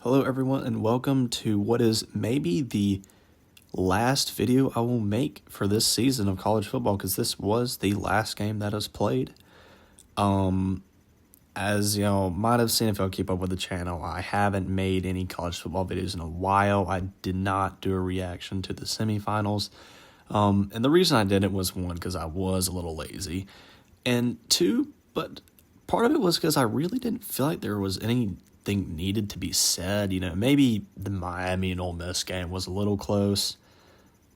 Hello everyone and welcome to what is maybe the last video I will make for this season of college football because this was the last game that was played. As you know, might have seen if y'all keep up with the channel, I haven't made any college football videos in a while. I did not do a reaction to the semifinals. And the reason I didn't was one, because I was a little lazy, and two, but part of it was because I really didn't feel like there was anything needed to be said. You know, maybe the Miami and Ole Miss game was a little close,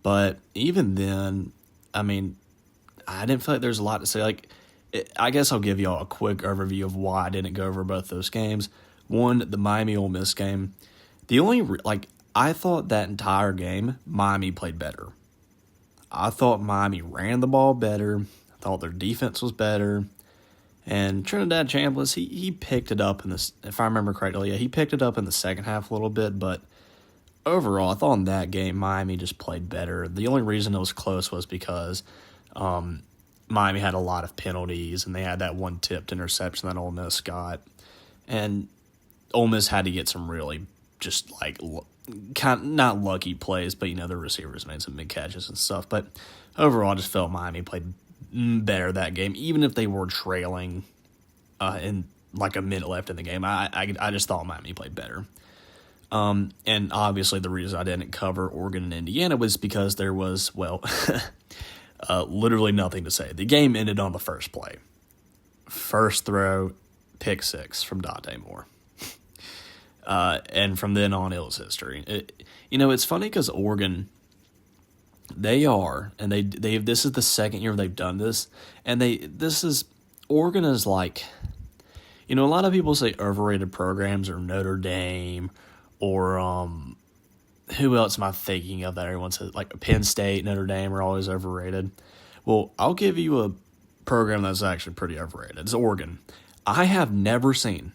but even then, I mean, I didn't feel like there's a lot to say. I guess I'll give y'all a quick overview of why I didn't go over both those games. One, the Miami Ole Miss game. I thought that entire game, Miami played better. I thought Miami ran the ball better. I thought their defense was better. And Trinidad Chambliss, he picked it up in this, if I remember correctly, he picked it up in the second half a little bit, but overall, I thought in that game, Miami just played better. The only reason it was close was because Miami had a lot of penalties, and they had that one tipped interception that Ole Miss got. And Ole Miss had to get some really just not lucky plays, but, you know, the receivers made some big catches and stuff. But overall, I just felt Miami played better that game, even if they were trailing in like a minute left in the game. I just thought Miami played better. And obviously the reason I didn't cover Oregon and Indiana was because there was, literally nothing to say. The game ended on the first play. First throw, pick six from Dante Moore. And from then on, it was history. It's funny because Oregon, this is the second year they've done this, and Oregon is like, a lot of people say overrated programs are Notre Dame, or who else am I thinking of that everyone says, like Penn State, Notre Dame are always overrated. Well, I'll give you a program that's actually pretty overrated. It's Oregon. I have never seen.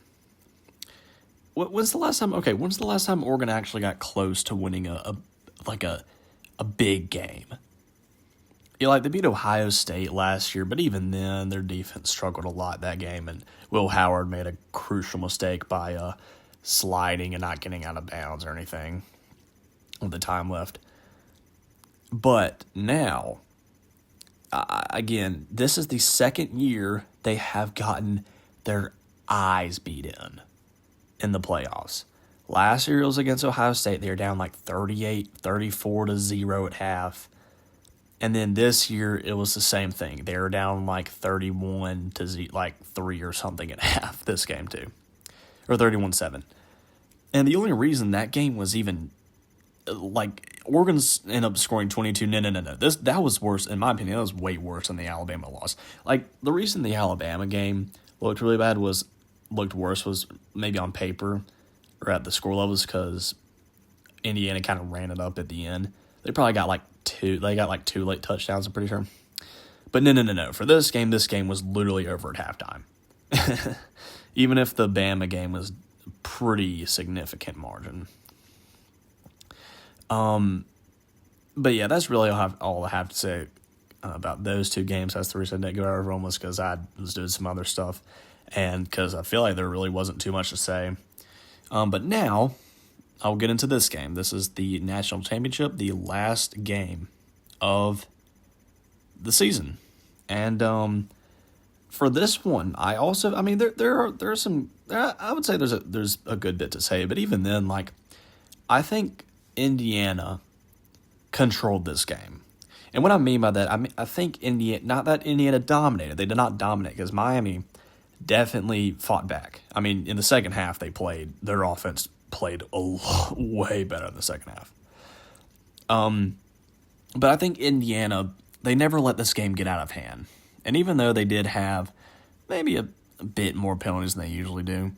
When's the last time Oregon actually got close to winning a big game? They beat Ohio State last year, but even then, their defense struggled a lot that game, and Will Howard made a crucial mistake by sliding and not getting out of bounds or anything with the time left. But now, again, this is the second year they have gotten their eyes beat in the playoffs. Last year it was against Ohio State. They were down 34-0 at half. And then this year it was the same thing. They were down 31-3 or something at half this game too. Or 31-7. And the only reason that game was even Oregon's ended up scoring 22. No. That was worse, in my opinion. That was way worse than the Alabama loss. The reason the Alabama game looked really bad looked worse was maybe on paper or at the score levels because Indiana kind of ran it up at the end. They probably got two late touchdowns, I'm pretty sure. But no. For this game was literally over at halftime. Even if the Bama game was pretty significant margin. But yeah, that's really all I have to say about those two games. That's the reason I didn't go over them, was because I was doing some other stuff, and because I feel like there really wasn't too much to say. But now, I'll get into this game. This is the national championship, the last game of the season. And for this one, I also, there are some, I would say there's a good bit to say, but even then, I think Indiana controlled this game. And what I mean by that, I think Indiana, not that Indiana dominated. They did not dominate, because Miami definitely fought back. In the second half, their offense played way better in the second half. But I think Indiana, they never let this game get out of hand. And even though they did have maybe a bit more penalties than they usually do,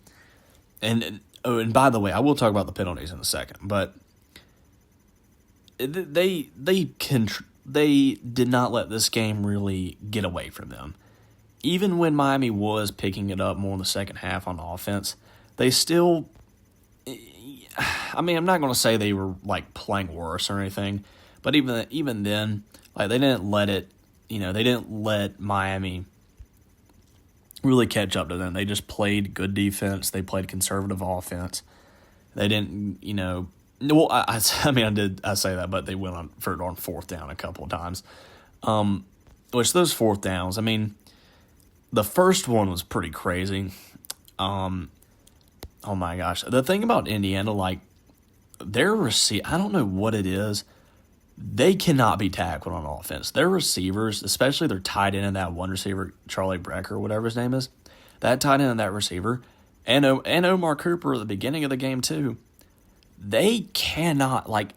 and by the way, I will talk about the penalties in a second, but they did not let this game really get away from them. Even when Miami was picking it up more in the second half on offense, they still, I'm not going to say they were playing worse or anything, but even then, they didn't let it, they didn't let Miami really catch up to them. They just played good defense. They played conservative offense. They didn't, well, I mean, I say that, but they went on 4th down a couple of times. Which those 4th downs, I mean, the first one was pretty crazy. Oh my gosh. The thing about Indiana, like, their I don't know what it is. They cannot be tackled on offense. Their receivers, especially their tight end and that one receiver, Charlie Brecker, whatever his name is, that tight end and that receiver, and Omar Cooper at the beginning of the game too, they cannot, like,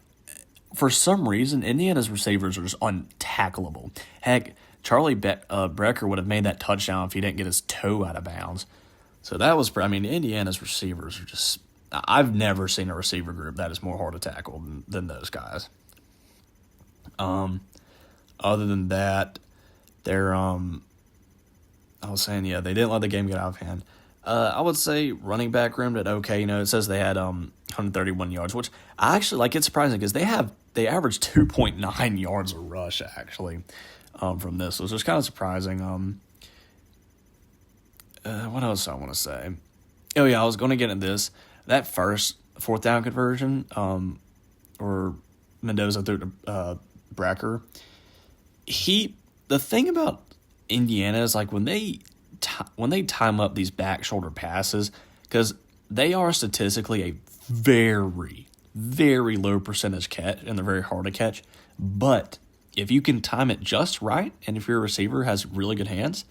for some reason, Indiana's receivers are just untackleable. Heck, Charlie Brecker would have made that touchdown if he didn't get his toe out of bounds. So that was, I mean, Indiana's receivers are just, I've never seen a receiver group that is more hard to tackle than those guys. Other than that, they're, I was saying, yeah, they didn't let the game get out of hand. I would say running back room did okay. It says they had 131 yards, which I actually like. It's surprising because they averaged 2.9 yards a rush actually from this, which is kind of surprising. What else I want to say? Oh yeah, I was going to get into this. That first 4th down conversion, or Mendoza threw to Brecker. The thing about Indiana is, like, when they time up these back shoulder passes, because they are statistically a very, very low percentage catch, and they're very hard to catch. But if you can time it just right, and if your receiver has really good hands,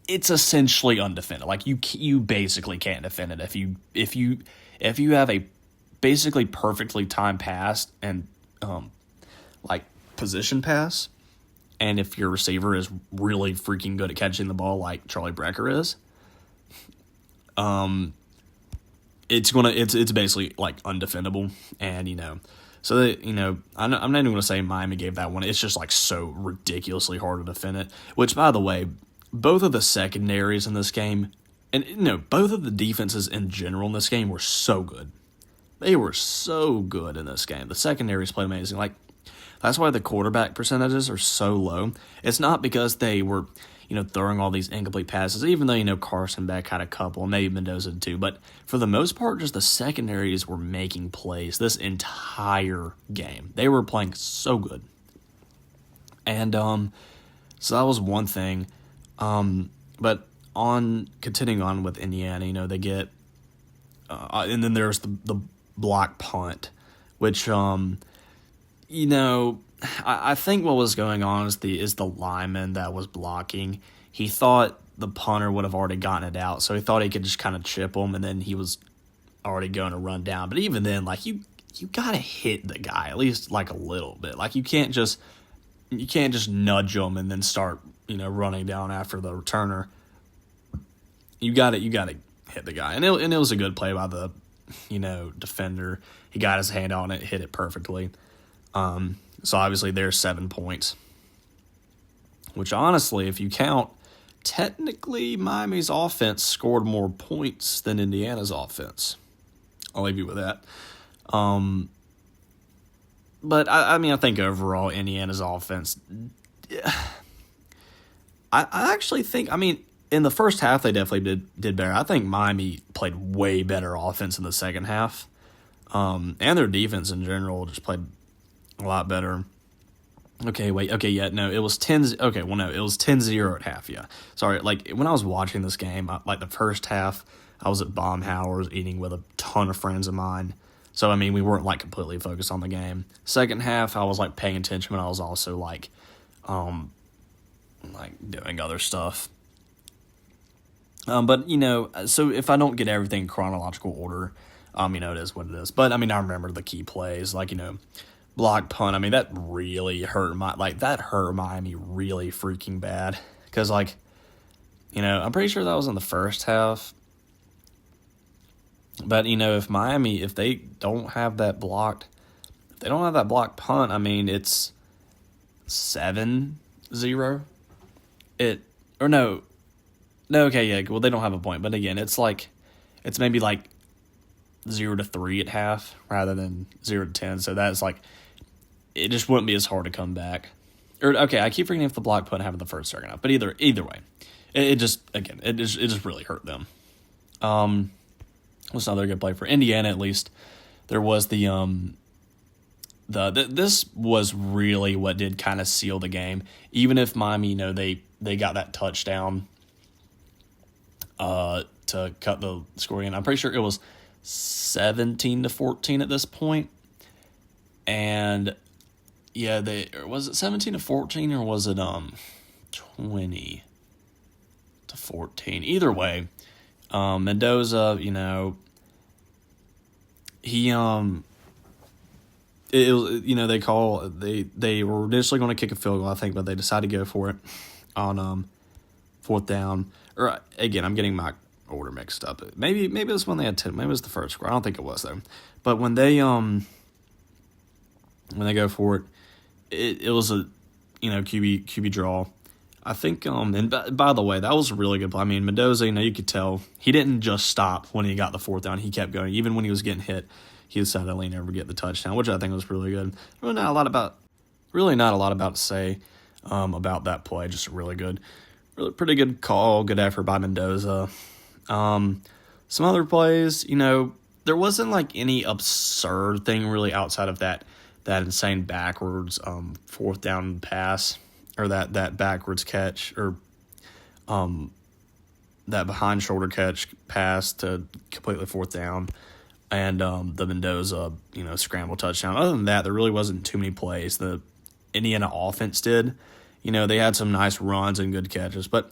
it's essentially undefended. Like, you basically can't defend it if you have a basically perfectly timed pass and like position pass. And if your receiver is really freaking good at catching the ball like Charlie Brecker is, it's basically like undefendable. And so that, I'm not even gonna say Miami gave that one. It's just like so ridiculously hard to defend it. Which, by the way, both of the secondaries in this game, and both of the defenses in general in this game were so good. They were so good in this game. The secondaries played amazing. Like, that's why the quarterback percentages are so low. It's not because they were, throwing all these incomplete passes, even though, Carson Beck had a couple, maybe Mendoza did too. But for the most part, just the secondaries were making plays this entire game. They were playing so good. And so that was one thing. But continuing on with Indiana, they get, and then there's the block punt, which, I think what was going on is the lineman that was blocking. He thought the punter would have already gotten it out, so he thought he could just kind of chip him, and then he was already going to run down. But even then, like, you gotta hit the guy at least like a little bit. Like, you can't just nudge him and then start running down after the returner. You gotta hit the guy, and it was a good play by the defender. He got his hand on it, hit it perfectly. So obviously there's 7 points, which honestly, if you count, technically Miami's offense scored more points than Indiana's offense. I'll leave you with that. But I think overall Indiana's offense, I actually think, in the first half they definitely did better. I think Miami played way better offense in the second half. And their defense in general just played a lot better. Okay, wait. Okay, yeah, no, it was 10. Okay, well, no, it was 10-0 at half, yeah. Sorry, like, when I was watching this game, like, the first half, I was at Baumhauer's eating with a ton of friends of mine. So, we weren't, like, completely focused on the game. Second half, I was, like, paying attention, but I was also, like, doing other stuff. But, so if I don't get everything in chronological order, it is what it is. But, I remember the key plays, like, block punt. That really hurt Miami really freaking bad. Because, like, I'm pretty sure that was in the first half. But, if they don't have that blocked punt, it's 7-0. Okay, yeah, well, they don't have a point. But again, it's maybe like 0-3 at half rather than 0-10. So that's like, it just wouldn't be as hard to come back. Or, okay, I keep forgetting if the block punt happened the first second half. But either way, it just really hurt them. was another good play for Indiana. At least there was this was really what did kind of seal the game. Even if Miami, they got that touchdown to cut the score in. I'm pretty sure it was 17-14 at this point. And yeah, was it 17-14 or was it 20-14? Either way, Mendoza, he it was, they were initially going to kick a field goal, I think, but they decided to go for it on fourth down. Or again, I'm getting my order mixed up. Maybe it was when they had 10. Maybe it was the first score. I don't think it was though. But when they go for it, it was a QB draw. I think and by the way, that was a really good play. I mean, Mendoza, you could tell he didn't just stop when he got the fourth down. He kept going. Even when he was getting hit, he decided to lean over to get the touchdown, which I think was really good. Really not a lot about to say about that play. Just really good. Really pretty good call, good effort by Mendoza. Some other plays, there wasn't like any absurd thing really outside of that insane backwards fourth down pass, or that backwards catch, or that behind shoulder catch pass to completely fourth down, and the Mendoza scramble touchdown. Other than that, there really wasn't too many plays the Indiana offense did. They had some nice runs and good catches, but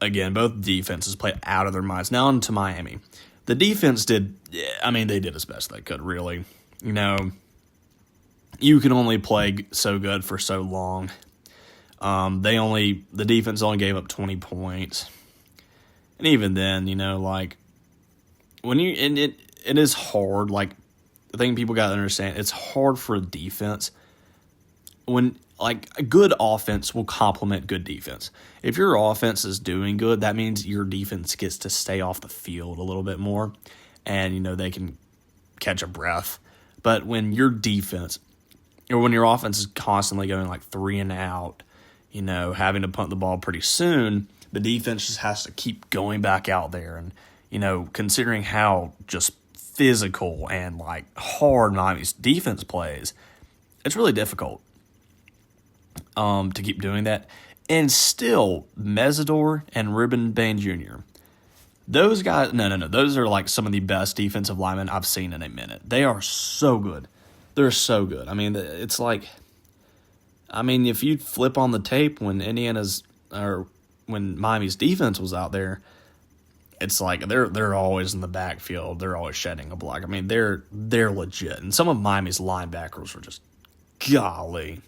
again, both defenses played out of their minds. Now on to Miami. The defense they did as best they could, really. You can only play so good for so long. The defense only gave up 20 points. And even then, when it is hard, the thing people got to understand, it's hard for a defense when, a good offense will complement good defense. If your offense is doing good, that means your defense gets to stay off the field a little bit more, and, they can catch a breath. But when your defense, or when your offense is constantly going 3 and out, having to punt the ball pretty soon, the defense just has to keep going back out there. And, considering how just physical and hard Miami's defense plays, it's really difficult to keep doing that. And still, Mesidor and Ruben Bain Jr., those guys, no, those are some of the best defensive linemen I've seen in a minute. They are so good. They're so good. I mean, it's if you flip on the tape when when Miami's defense was out there, it's they're always in the backfield. They're always shedding a block. I mean, they're legit. And some of Miami's linebackers were just, golly.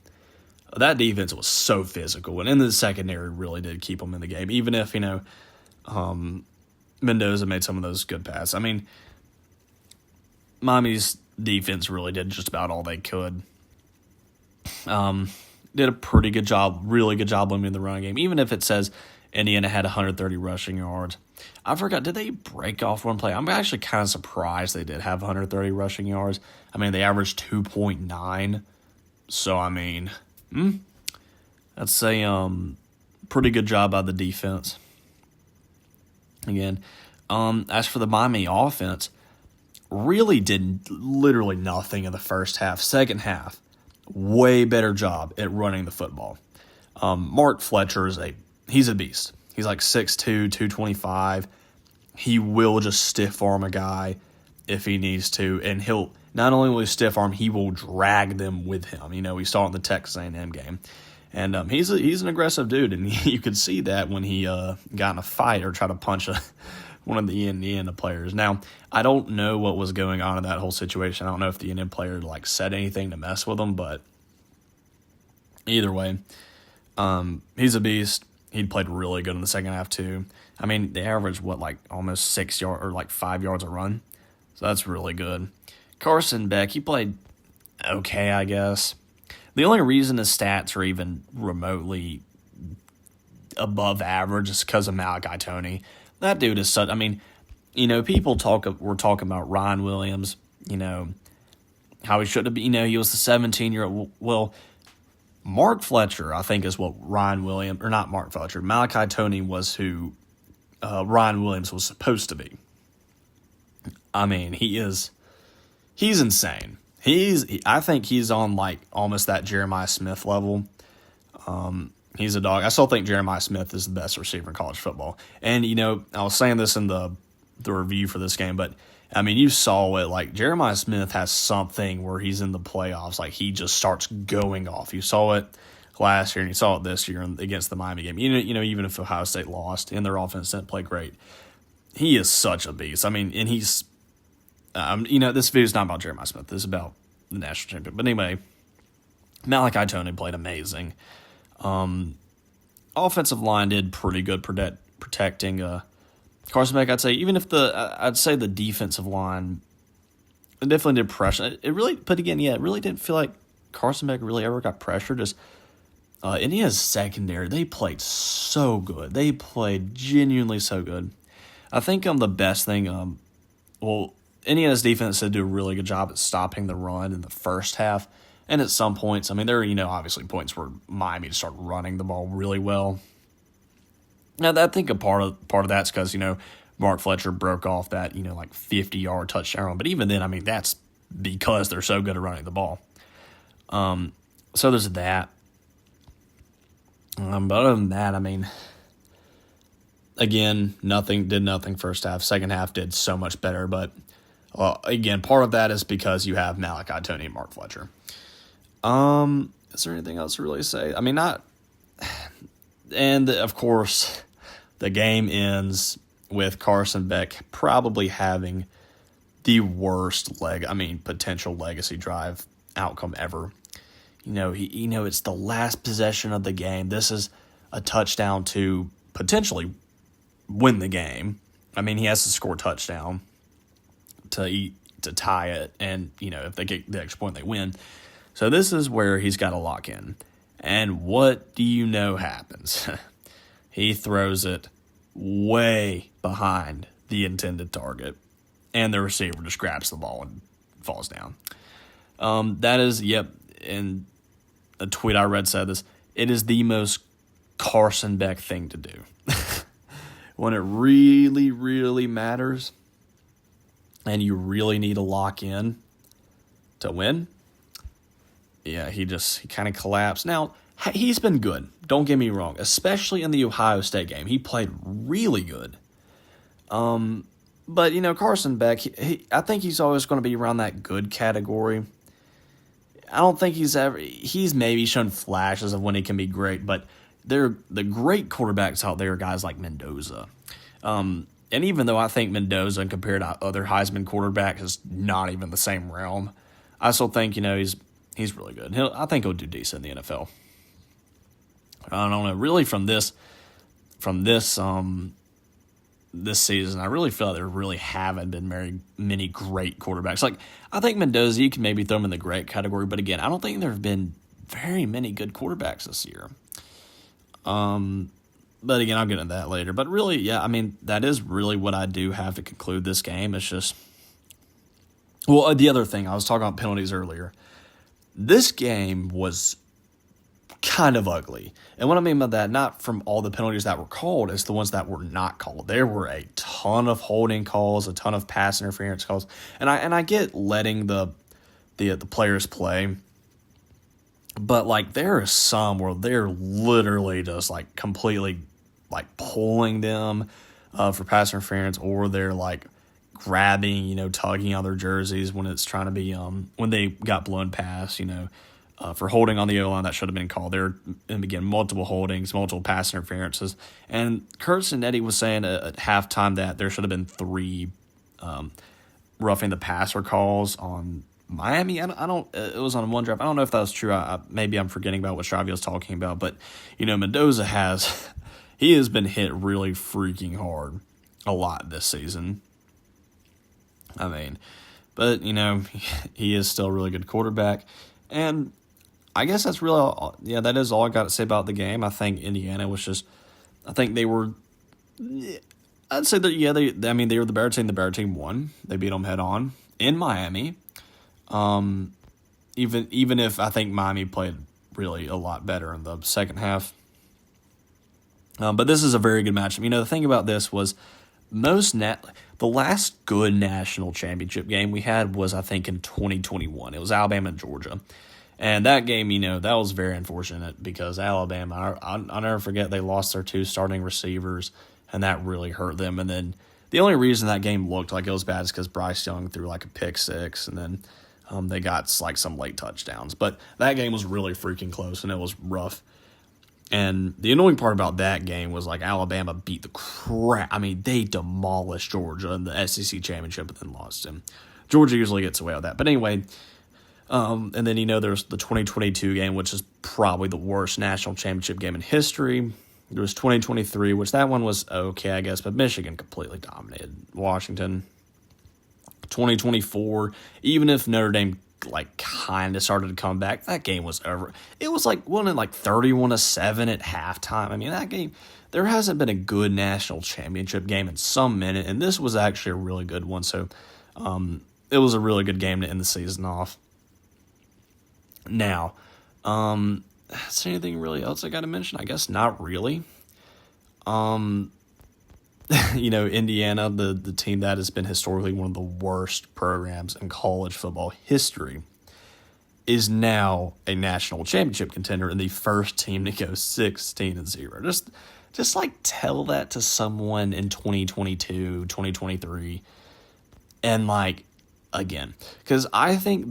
That defense was so physical. And in the secondary really did keep them in the game, even if, Mendoza made some of those good passes. I mean, Miami's defense really did just about all they could. Did a pretty good job, really good job limiting the running game, even if it says Indiana had 130 rushing yards. I forgot, did they break off one play? I'm actually kind of surprised they did have 130 rushing yards. I mean, they averaged 2.9. So, that's a pretty good job by the defense. Again, as for the Miami offense, really did literally nothing in the first half. Second half, way better job at running the football. Mark Fletcher he's a beast. He's 6'2", 225. He will just stiff arm a guy if he needs to, and he'll not only will he stiff arm, he will drag them with him. We saw it in the Texas A&M game, and he's an aggressive dude, and you could see that when he got in a fight or tried to punch one of the Indiana players. Now, I don't know what was going on in that whole situation. I don't know if the Indiana player said anything to mess with him, but either way, he's a beast. He played really good in the second half too. I mean, they averaged almost 6 yards or 5 yards a run, so that's really good. Carson Beck, he played okay, I guess. The only reason his stats are even remotely above average is because of Malachi Toney. That dude is such. I mean, people were talking about Ryan Williams. How he should have been. He was the 17-year-old. Well, Mark Fletcher, I think, is what Ryan Williams, or not Mark Fletcher. Malachi Toney was who Ryan Williams was supposed to be. I mean, he's insane. I think he's on like almost that Jeremiah Smith level. He's a dog. I still think Jeremiah Smith is the best receiver in college football. And, I was saying this in the review for this game, but, I mean, you saw it. Like, Jeremiah Smith has something where he's in the playoffs. Like, he just starts going off. You saw it last year, and you saw it this year against the Miami game. Even if Ohio State lost and their offense didn't play great, he is such a beast. I mean, and he's, this video is not about Jeremiah Smith. This is about the national champion. But anyway, Malachi Tony played amazing. Offensive line did pretty good protecting Carson Beck. I'd say the defensive line definitely did pressure. It really didn't feel like Carson Beck really ever got pressure. Just Indiana's secondary, they played so good. They played genuinely so good. I think the best thing, Indiana's defense did do a really good job at stopping the run in the first half. And at some points, I mean, there are, obviously points where Miami just started running the ball really well. Now, I think a part of that's because, Mark Fletcher broke off that, 50-yard touchdown run. But even then, I mean, that's because they're so good at running the ball. So there's that. But other than that, I mean, again, did nothing first half. Second half did so much better. But, again, part of that is because you have Malachi Tony and Mark Fletcher. Is there anything else to really say? I mean, not. And, of course, the game ends with Carson Beck probably having the worst potential legacy drive outcome ever. It's the last possession of the game. This is a touchdown to potentially win the game. I mean, he has to score a touchdown to tie it, and, if they get the extra point, they win. So this is where he's got to lock in. And what do you know happens? He throws it way behind the intended target, and the receiver just grabs the ball and falls down. That is, and a tweet I read said this, it is the most Carson Beck thing to do. When it really, really matters, and you really need to lock in to win, he kind of collapsed. Now, he's been good. Don't get me wrong. Especially in the Ohio State game. He played really good. But, Carson Beck, I think he's always going to be around that good category. I don't think he's maybe shown flashes of when he can be great, but the great quarterbacks out there are guys like Mendoza. And even though I think Mendoza, compared to other Heisman quarterbacks, is not even the same realm, I still think, he's really good. I think he'll do decent in the NFL. I don't know. Really, from this season, I really feel like there really haven't been very many great quarterbacks. Like, I think Mendoza, you can maybe throw him in the great category, but again, I don't think there have been very many good quarterbacks this year. But again, I'll get into that later. But really, I mean, that is really what I do have to conclude this game. It's just, the other thing, I was talking about penalties earlier. This game was kind of ugly. And what I mean by that, not from all the penalties that were called, it's the ones that were not called. There were a ton of holding calls, a ton of pass interference calls. And I get letting the players play, but like there are some where they're literally just like completely like pulling them for pass interference, or they're like grabbing, tugging on their jerseys when it's trying to be, when they got blown past, for holding on the O-line that should have been called. There, and again, multiple holdings, multiple pass interferences. And Kurt Cinetti was saying at halftime that there should have been 3 roughing the passer calls on Miami. I don't. It was on one drive. I don't know if that was true. Maybe I'm forgetting about what Stravi was talking about. But, Mendoza he has been hit really freaking hard a lot this season. I mean, but, he is still a really good quarterback. And I guess that's really all, that is all I got to say about the game. I think Indiana was just, I think they were, I'd say that, they were the better team. The better team won. They beat them head on in Miami. Even if I think Miami played really a lot better in the second half. But this is a very good matchup. The thing about this was the last good national championship game we had was, I think, in 2021. It was Alabama and Georgia. And that game, that was very unfortunate because Alabama, I'll never forget, they lost their two starting receivers, and that really hurt them. And then the only reason that game looked like it was bad is because Bryce Young threw like a pick six, and then they got like some late touchdowns. But that game was really freaking close, and it was rough. And the annoying part about that game was like Alabama beat the crap. I mean, they demolished Georgia in the SEC championship and then lost him. Georgia usually gets away with that. But anyway, and then, there's the 2022 game, which is probably the worst national championship game in history. There was 2023, which that one was okay, I guess, but Michigan completely dominated Washington. 2024, even if Notre Dame kind of started to come back, that game was over. It was wasn't it 31-7 at halftime? I mean, that game, there hasn't been a good national championship game in some minute, and this was actually a really good one. So, it was a really good game to end the season off. Now, is there anything really else I got to mention? I guess not really. Indiana, the team that has been historically one of the worst programs in college football history, is now a national championship contender and the first team to go 16-0. Just tell that to someone in 2022, 2023, and again, because I think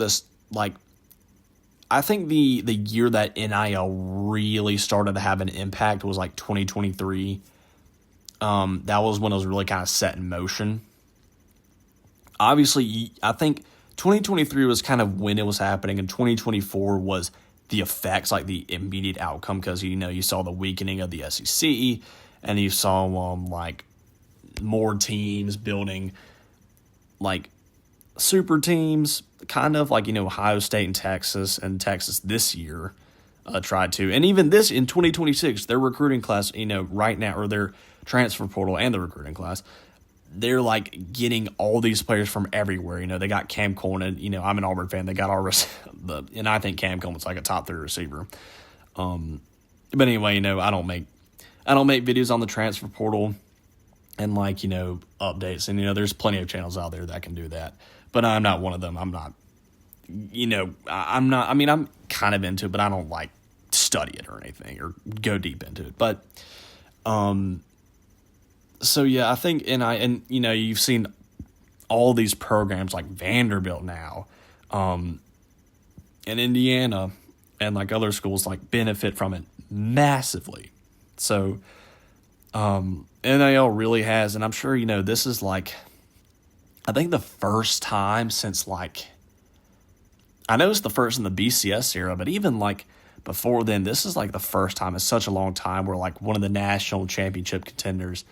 the year that NIL really started to have an impact was 2023. That was when it was really kind of set in motion. Obviously, I think 2023 was kind of when it was happening, and 2024 was the effects, the immediate outcome, because, you saw the weakening of the SEC, and you saw, more teams building, super teams, kind of Ohio State and Texas this year tried to. And even this, in 2026, their recruiting class, right now, or their transfer portal and the recruiting class, they're getting all these players from everywhere. They got Cam Coleman. I'm an Auburn fan. They got and I think Cam Coleman's a top 3 receiver. But anyway, I don't make videos on the transfer portal and updates. And there's plenty of channels out there that can do that. But I'm not one of them. I'm not. I'm not. I mean, I'm kind of into it, but I don't study it or anything or go deep into it. But so yeah, I think you've seen all these programs like Vanderbilt now, and Indiana, and other schools benefit from it massively. So NIL really has, and I'm sure this is I think the first time since I know it's the first in the BCS era, but even before then, this is the first time in such a long time where one of the national championship contenders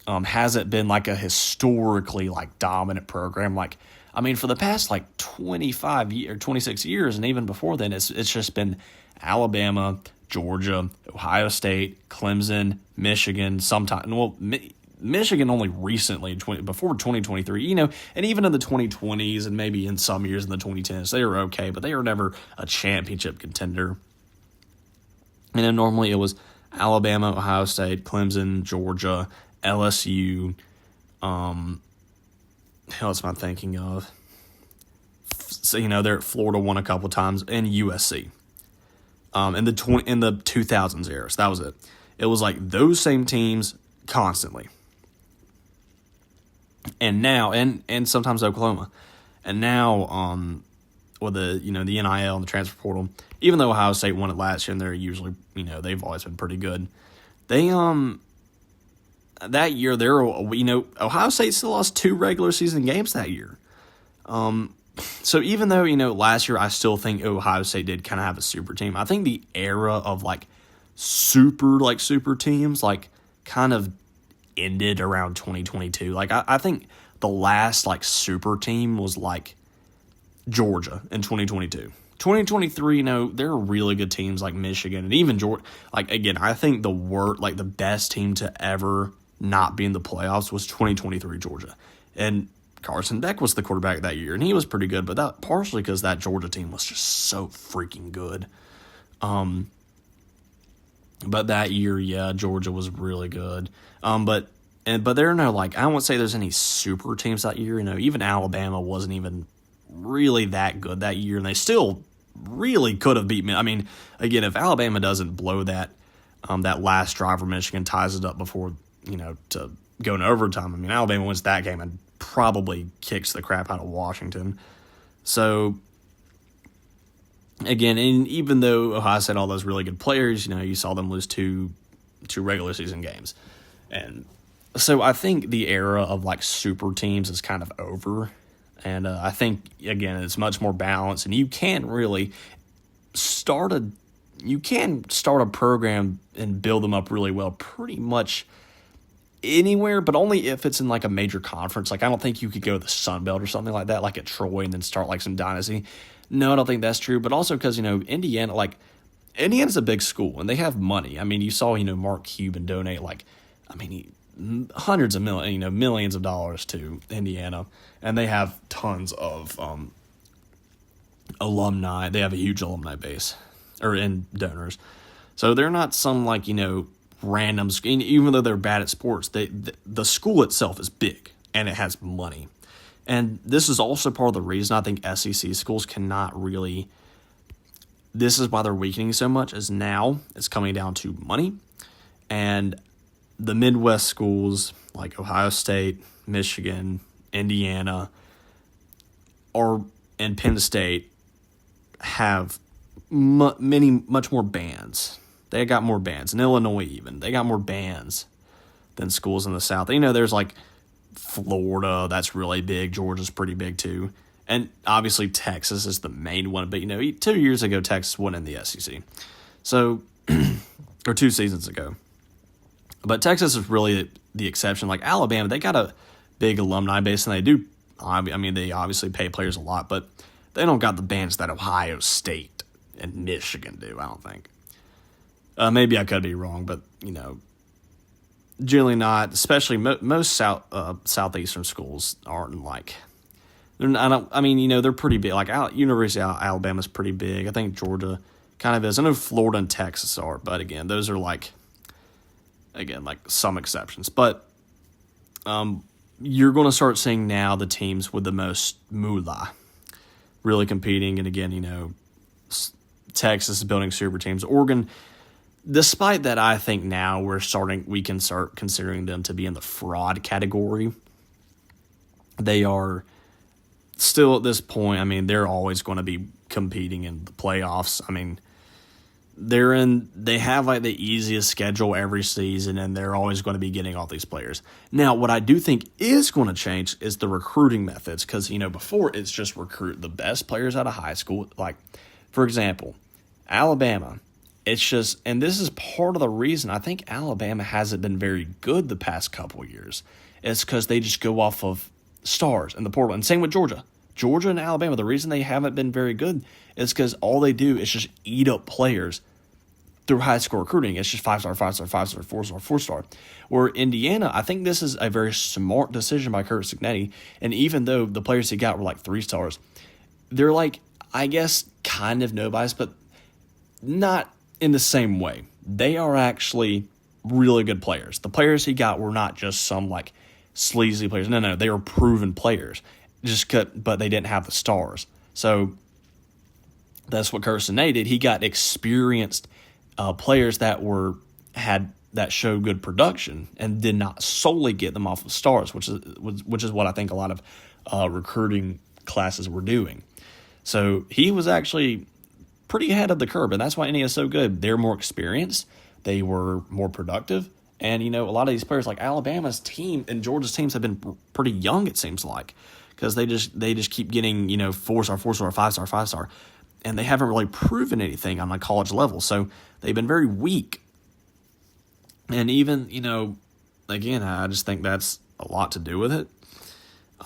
hasn't been a historically dominant program. For the past 25 years or 26 years, and even before then, it's just been Alabama, Georgia, Ohio State, Clemson, Michigan. Michigan only recently, before 2023, and even in the 2020s and maybe in some years in the 2010s, they were okay, but they were never a championship contender. And then normally it was Alabama, Ohio State, Clemson, Georgia, LSU. Who else am I thinking of? So, they're Florida won a couple times, and USC. In the 2000s era, so that was it. It was those same teams constantly. And now, and sometimes Oklahoma, and now, with the the NIL and the transfer portal, even though Ohio State won it last year, and they're usually they've always been pretty good. They that year Ohio State still lost 2 regular season games that year. So even though last year I still think Ohio State did kind of have a super team, I think the era of super teams kind of ended around 2022. I think the last super team was Georgia in 2022. 2023, there are really good teams like Michigan and even Georgia. Again, I think the best team to ever not be in the playoffs was 2023 Georgia. And Carson Beck was the quarterback that year, and he was pretty good, but that partially because that Georgia team was just so freaking good. But that year, yeah, Georgia was really good. But But there are no, like, I won't say there's any super teams that year. Even Alabama wasn't even really that good that year, and they still really could have beat me. I mean, again, if Alabama doesn't blow that last drive where Michigan ties it up before, to go into overtime, I mean, Alabama wins that game and probably kicks the crap out of Washington. So, again, and even though Ohio State had all those really good players, you saw them lose two regular season games. And so I think the era of, like, super teams is kind of over. And I think, again, it's much more balanced. And you can really start a program and build them up really well pretty much anywhere, but only if it's in, like, a major conference. Like, I don't think you could go to the Sun Belt or something like that, like at Troy, and then start, like, some dynasty. No, I don't think that's true. But also because, Indiana's a big school, and they have money. I mean, you saw, Mark Cuban donate, hundreds of millions of dollars to Indiana, and they have tons of alumni. They have a huge alumni base, in donors. So they're not some, random, even though they're bad at sports, the school itself is big, and it has money. And this is also part of the reason I think SEC schools cannot really, this is why they're weakening so much, is now it's coming down to money. And the Midwest schools like Ohio State, Michigan, Indiana, and Penn State have much more bands. They got more bands. In Illinois even, they got more bands than schools in the South. There's like Florida, that's really big. Georgia's pretty big too. And obviously Texas is the main one. But, 2 years ago, Texas won in the SEC. So, or 2 seasons ago. But Texas is really the exception. Like Alabama, they got a big alumni base, and they do. They obviously pay players a lot, but they don't got the bands that Ohio State and Michigan do, I don't think. Maybe I could be wrong, but, generally not. Especially most southeastern schools aren't like. They're pretty big. Like University of Alabama's pretty big. I think Georgia kind of is. I know Florida and Texas are, but again, those are like some exceptions. But you're going to start seeing now the teams with the most moolah really competing. And again, Texas is building super teams. Oregon, despite that, I think now we can start considering them to be in the fraud category. They are still at this point, they're always going to be competing in the playoffs. They have like the easiest schedule every season, and they're always going to be getting all these players. Now, what I do think is going to change is the recruiting methods, because, before it's just recruit the best players out of high school. Like, for example, Alabama, it's just, and this is part of the reason I think Alabama hasn't been very good the past couple of years. It's because they just go off of stars in the portal. And same with Georgia. Georgia and Alabama, the reason they haven't been very good is because all they do is just eat up players through high school recruiting. It's just 5-star, 5-star, 5-star, 4-star, 4-star. Where Indiana, I think this is a very smart decision by Kurt Cignetti. And even though the players he got were like 3 stars, they're like, I guess, kind of nobody's, but not in the same way. They are actually really good players. The players he got were not just some like sleazy players. No, they were proven players. But they didn't have the stars. So that's what Kirsten A did. He got experienced players that showed good production and did not solely get them off of stars, which is what I think a lot of recruiting classes were doing. So he was actually pretty ahead of the curve, and that's why Indiana is so good. They're more experienced. They were more productive. And, a lot of these players, like Alabama's team and Georgia's teams, have been pretty young, it seems like, because they just keep getting, 4-star, 4-star, 5-star, 5-star, and they haven't really proven anything on a college level. So they've been very weak. And even, again, I just think that's a lot to do with it.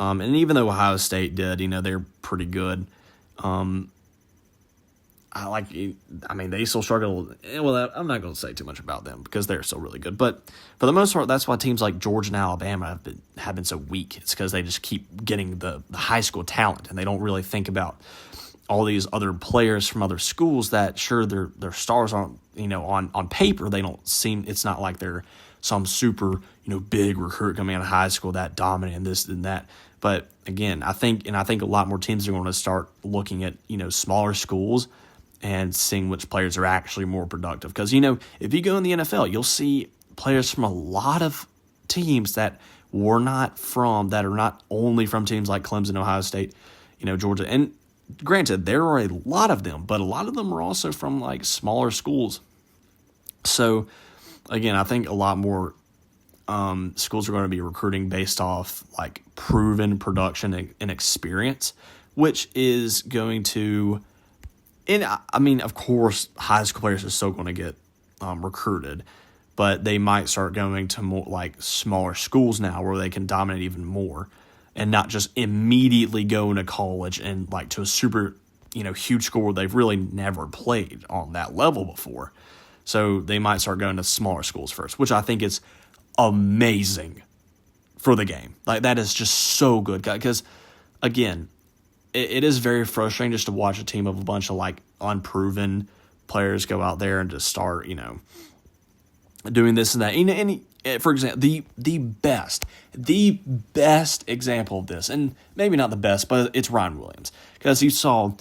And even though Ohio State did, they're pretty good. They still struggle. Well, I'm not going to say too much about them because they're still really good. But for the most part, that's why teams like Georgia and Alabama have been so weak. It's because they just keep getting the high school talent, and they don't really think about all these other players from other schools that, sure, their stars aren't, on paper, they don't seem, it's not like they're some super, big recruit coming out of high school that dominant and this and that. But again, I think a lot more teams are going to start looking at, smaller schools and seeing which players are actually more productive. Because, if you go in the NFL, you'll see players from a lot of teams that are not only from teams like Clemson, Ohio State, Georgia. And granted, there are a lot of them, but a lot of them are also from like smaller schools. So again, I think a lot more schools are going to be recruiting based off like proven production and experience, which is going to, and I mean, of course, high school players are still going to get recruited, but they might start going to more like smaller schools now where they can dominate even more and not just immediately go into college and like to a super, huge school where they've really never played on that level before. So they might start going to smaller schools first, which I think is amazing for the game. Like that is just so good because, again, it is very frustrating just to watch a team of a bunch of like unproven players go out there and just start, doing this and that. And for example, the best example of this, and maybe not the best, but it's Ryan Williams, because you saw,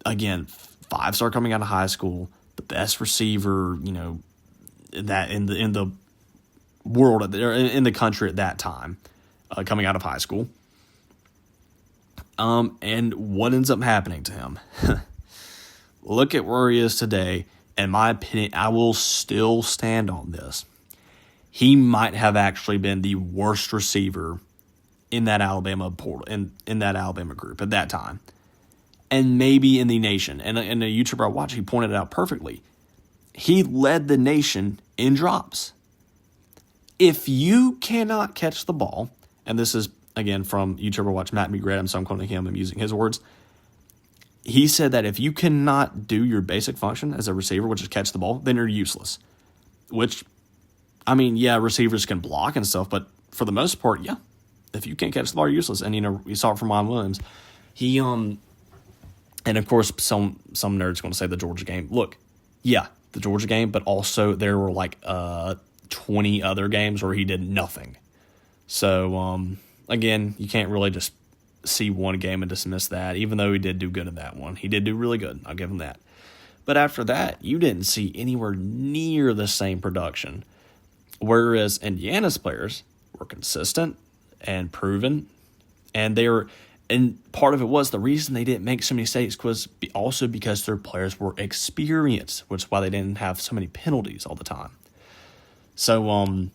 again, 5-star coming out of high school, the best receiver, that in the world, in the country at that time, coming out of high school. And what ends up happening to him? Look at where he is today. In my opinion, I will still stand on this. He might have actually been the worst receiver in that Alabama portal, in that Alabama group at that time, and maybe in the nation. And a YouTuber I watched, he pointed it out perfectly. He led the nation in drops. If you cannot catch the ball, and this is, again, from YouTuber watch Matt McGradam, so I'm quoting him, I'm using his words. He said that if you cannot do your basic function as a receiver, which is catch the ball, then you're useless. Which, I mean, yeah, receivers can block and stuff, but for the most part, yeah, if you can't catch the ball, you're useless. And, you saw it from Ryan Williams. He, and of course, some nerds going to say the Georgia game. Look, yeah, the Georgia game, but also there were like 20 other games where he did nothing. So, again, you can't really just see one game and dismiss that, even though he did do good in that one. He did do really good. I'll give him that. But after that, you didn't see anywhere near the same production. Whereas Indiana's players were consistent and proven, and part of it was the reason they didn't make so many mistakes was also because their players were experienced, which is why they didn't have so many penalties all the time. So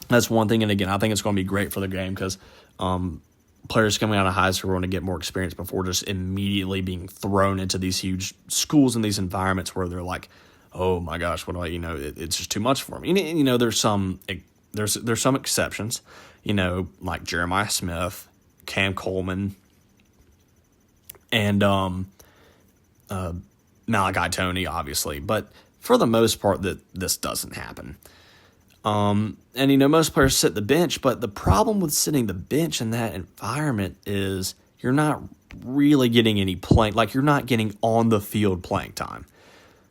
that's one thing. And again, I think it's going to be great for the game because players coming out of high school are going to get more experience before just immediately being thrown into these huge schools and these environments where they're like, oh my gosh, what do I, it's just too much for me. And, there's some exceptions, like Jeremiah Smith, Cam Coleman, and Malachi Toney, obviously. But for the most part, this doesn't happen. And, most players sit the bench, but the problem with sitting the bench in that environment is you're not really getting any playing, like you're not getting on the field playing time.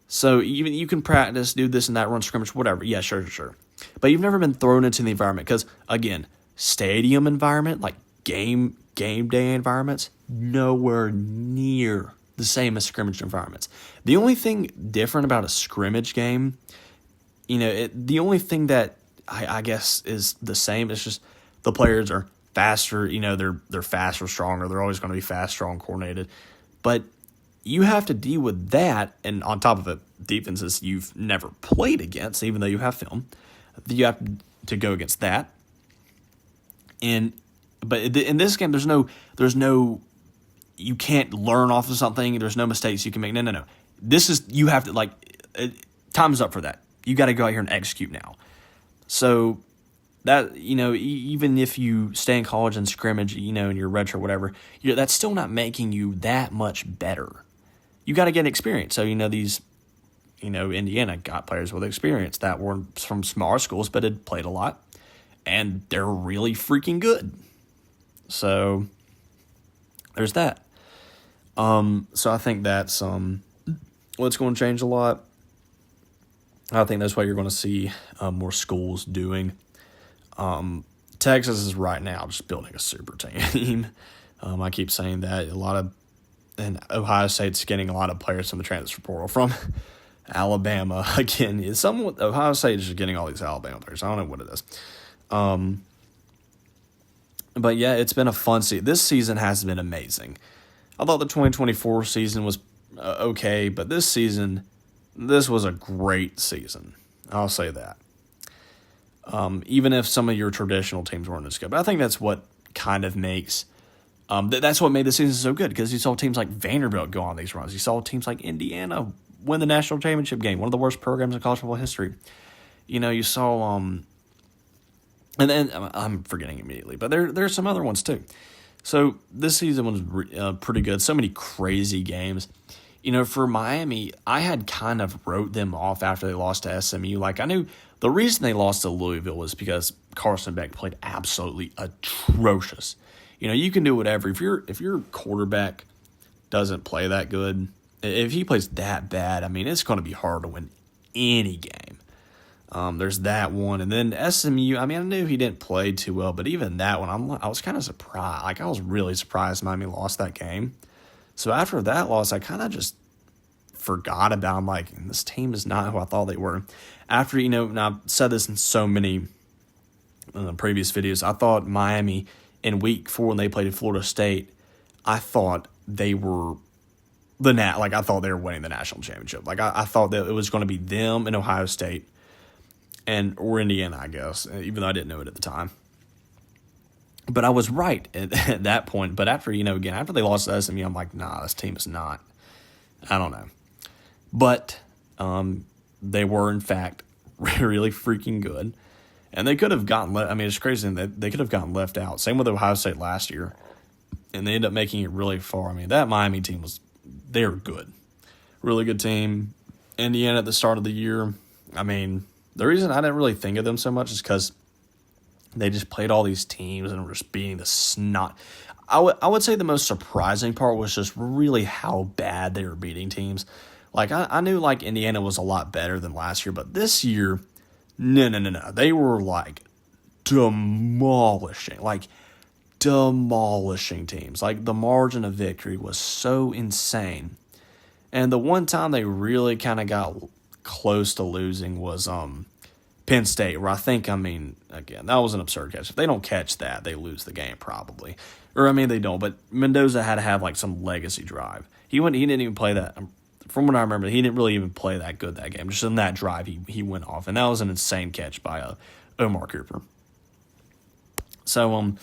So even you can practice, do this and that, run scrimmage, whatever. Yeah, sure. But you've never been thrown into the environment because, again, stadium environment, like game day environments, nowhere near the same as scrimmage environments. The only thing different about a scrimmage game, the only thing that I guess is the same is just the players are faster. They're faster, stronger. They're always going to be fast, strong, coordinated. But you have to deal with that, and on top of it, defenses you've never played against, even though you have film. You have to go against that. But in this game, there's no. You can't learn off of something. There's no mistakes you can make. No. This is, you have to, time's up for that. You got to go out here and execute now. So that, even if you stay in college and scrimmage, and you're redshirt, whatever, that's still not making you that much better. You got to get experience. So, these, Indiana got players with experience that were from smaller schools but had played a lot, and they're really freaking good. So there's that. So I think that's what's going to change a lot. I think that's what you're going to see more schools doing. Texas is right now just building a super team. I keep saying that and Ohio State's getting a lot of players from the transfer portal from Alabama. Again, Ohio State is just getting all these Alabama players. I don't know what it is. But yeah, it's been a fun season. This season has been amazing. I thought the 2024 season was okay, but this was a great season. I'll say that. Even if some of your traditional teams weren't as good. But I think that's what kind of makes that's what made the season so good, because you saw teams like Vanderbilt go on these runs. You saw teams like Indiana win the national championship game, one of the worst programs in college football history. You saw and then I'm forgetting immediately, but there's some other ones too. So this season was pretty good. So many crazy games. For Miami, I had kind of wrote them off after they lost to SMU. Like, I knew the reason they lost to Louisville was because Carson Beck played absolutely atrocious. You can do whatever. If your quarterback doesn't play that good, if he plays that bad, it's going to be hard to win any game. There's that one. And then SMU, I knew he didn't play too well, but even that one, I was kind of surprised. Like, I was really surprised Miami lost that game. So after that loss, I kind of just forgot about. I'm like, this team is not who I thought they were. After, and I've said this in so many previous videos, I thought Miami in week 4 when they played Florida State, I thought they were I thought they were winning the national championship. Like, I thought that it was going to be them and Ohio State or Indiana, I guess, even though I didn't know it at the time. But I was right at that point. But after, after they lost to SMU, I'm like, nah, this team is not. I don't know. But they were, in fact, really freaking good. And they could have gotten it's crazy that they could have gotten left out. Same with Ohio State last year. And they ended up making it really far. That Miami team they were good. Really good team. Indiana at the start of the year, the reason I didn't really think of them so much is because they just played all these teams and were just beating the snot. I would say the most surprising part was just really how bad they were beating teams. Like, I knew, like, Indiana was a lot better than last year, but this year, no. They were, demolishing teams. Like, the margin of victory was so insane. And the one time they really kind of got close to losing was Penn State, where I think, again, that was an absurd catch. If they don't catch that, they lose the game probably. Or, they don't, but Mendoza had to have, some legacy drive. He didn't even play that. From what I remember, he didn't really even play that good that game. Just in that drive, he went off. And that was an insane catch by Omar Cooper. So,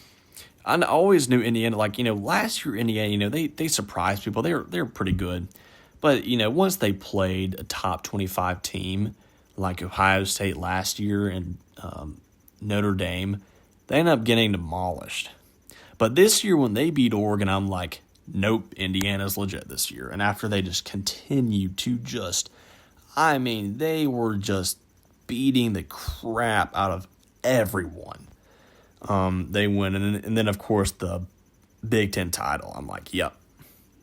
I always knew Indiana, last year Indiana, they surprised people. They were pretty good. But, once they played a top 25 team, like Ohio State last year and Notre Dame, they ended up getting demolished. But this year when they beat Oregon, I'm like, nope, Indiana's legit this year. And after they just continued to they were just beating the crap out of everyone. They win. And then, of course, the Big Ten title. I'm like, yep,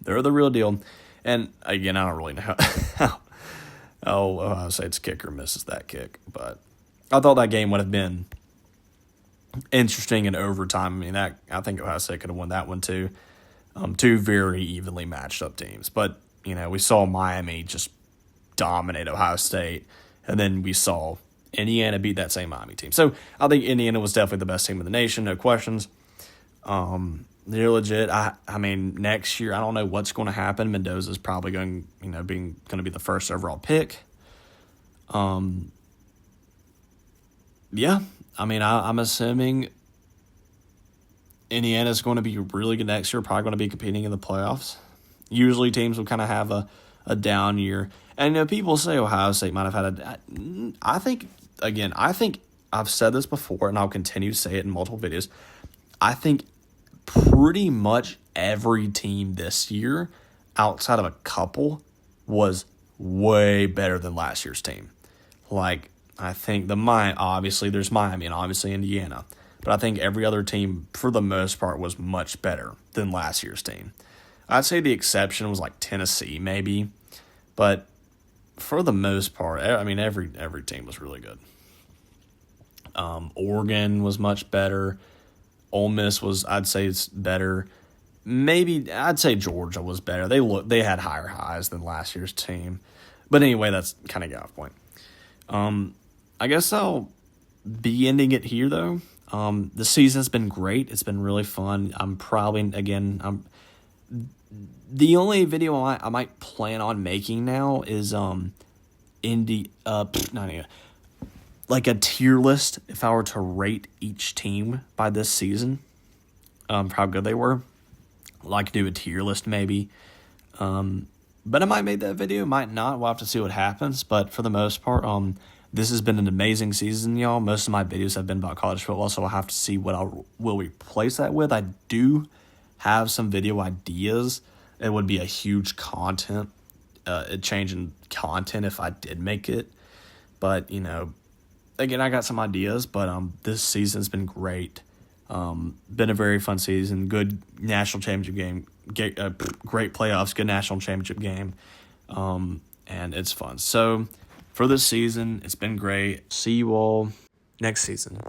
they're the real deal. And, again, I don't really know how Ohio State's kicker misses that kick. But I thought that game would have been interesting in overtime. I think Ohio State could have won that one too. Two very evenly matched up teams. But, we saw Miami just dominate Ohio State. And then we saw Indiana beat that same Miami team. So I think Indiana was definitely the best team in the nation, no questions. They're legit. Next year, I don't know what's going to happen. Mendoza's probably going to be the first overall pick. Yeah. I'm assuming Indiana's going to be really good next year, probably going to be competing in the playoffs. Usually teams will kind of have a down year. And, people say Ohio State might have had I think I've said this before, and I'll continue to say it in multiple videos. I think pretty much every team this year, outside of a couple, was way better than last year's team. I think obviously there's Miami and obviously Indiana, but I think every other team, for the most part, was much better than last year's team. I'd say the exception was Tennessee, maybe, but for the most part, I mean, every team was really good. Oregon was much better. Ole Miss was, I'd say, it's better. Maybe I'd say Georgia was better. They had higher highs than last year's team. But anyway, that's kind of got off point. I guess I'll be ending it here though. The season's been great. It's been really fun. The only video I might plan on making now is like a tier list if I were to rate each team by this season, for how good they were. Like do a tier list maybe. But I might make that video, might not. We'll have to see what happens. But for the most part, this has been an amazing season, y'all. Most of my videos have been about college football, so I'll have to see what I will replace that with. I do have some video ideas. It would be a huge change in content if I did make it. But, again, I got some ideas, but this season's been great. Been a very fun season. Good national championship game. Great playoffs. Good national championship game. And it's fun. So for this season, it's been great. See you all next season.